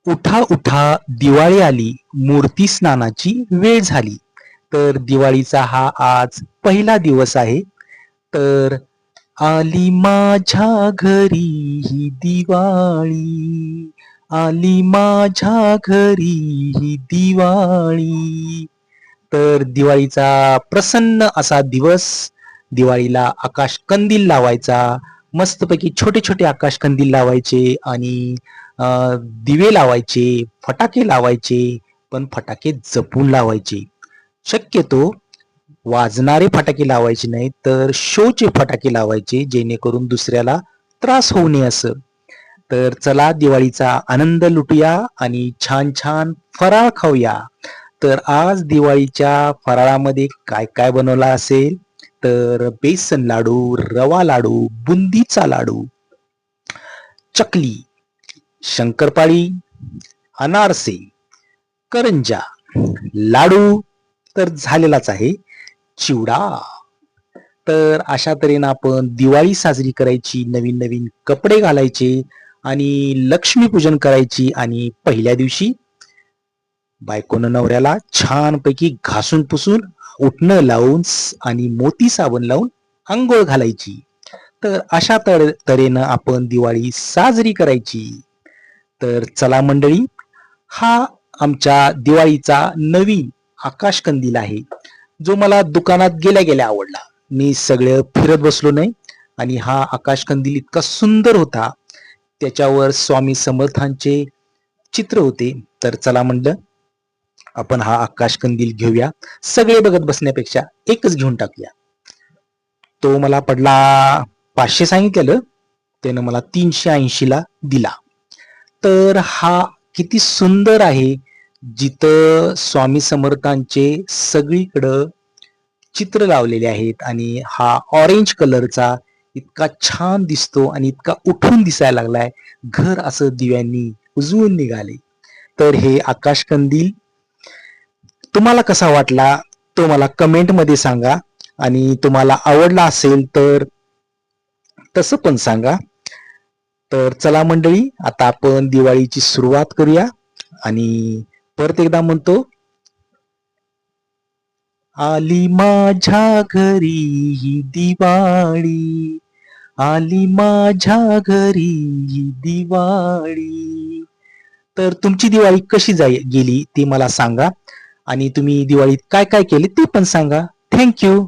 उठा उठा दिवाळी आली, मूर्ती स्नानाची वेळ झाली. तर दिवाळीचा हा आज पहिला दिवस आहे. तर आली माझ्या घरी ही दिवाळी, आली माझ्या घरी ही दिवाळी. तर दिवाळीचा प्रसन्न असा दिवस. दिवाळीला आकाश कंदील लावायचा, मस्तपैकी छोटे छोटे आकाश कंदील लावायचे आणि दिवे लावायचे, फटाके लावायचे, पण फटाके जपून लावायचे. शक्यतो वाजणारे फटाके लावायचे नाहीत, तर शोचे फटाके लावायचे, जेणेकरून दुसऱ्याला त्रास होऊ नये असं. तर चला दिवाळीचा आनंद लुटूया आणि छान छान फराळ खाऊया. तर आज दिवाळीच्या फराळामध्ये काय काय बनवला असेल? तर बेसन लाडू, रवा लाडू, बुंदीचा लाडू, चकली, शंकरपाळी, अनारसे, करंजा, लाडू तर झालेलाच आहे, चिवडा. तर अशा तऱ्हेनं आपण दिवाळी साजरी करायची, नवीन नवीन कपडे घालायचे आणि लक्ष्मीपूजन करायची आणि पहिल्या दिवशी बायकोनं नवऱ्याला छानपैकी घासून पुसून उटणं लावून आणि मोती साबण लावून अंघोळ घालायची. तर अशा तऱ्हेनं आपण दिवाळी साजरी करायची. तर चला मंडळी, हा आमच्या दिवाळीचा नवीन आकाश कंदील आहे, जो मला दुकानात गेल्या गेल्या आवडला. मी सगळं फिरत बसलो नाही आणि हा आकाश कंदील इतका सुंदर होता, त्याच्यावर स्वामी समर्थांचे चित्र होते. तर चला म्हणलं, आपण हा आकाश कंदील घेऊया. सगळे बघत बसण्यापेक्षा एकच घेऊन टाकूया. तो मला पडला 500 सांगितलेलं, त्यानं मला 380 ला दिला. तर हा किती सुंदर आहे, जिथं स्वामी समर्थांचे सगळीकडं चित्र लावलेले आहेत आणि हा ऑरेंज कलरचा इतका छान दिसतो आणि इतका उठून दिसायला लागलाय. घर असं दिव्यांनी उजळून निघाले. तर हे आकाश कंदील तुम्हाला कसा वाटला, तो मला कमेंट मध्ये सांगा आणि तुम्हाला आवडला असेल तर तसं पण सांगा. तर चला मंडळी, आता आपण दिवाळीची सुरुवात करूया आणि परत एकदा म्हणतो, आली माझ्या घरी ही दिवाळी, आली माझ्या घरी ही दिवाळी. तर तुमची दिवाळी कशी गेली ते मला सांगा आणि तुम्ही दिवाळीत काय काय केले ते पण सांगा. थँक्यू.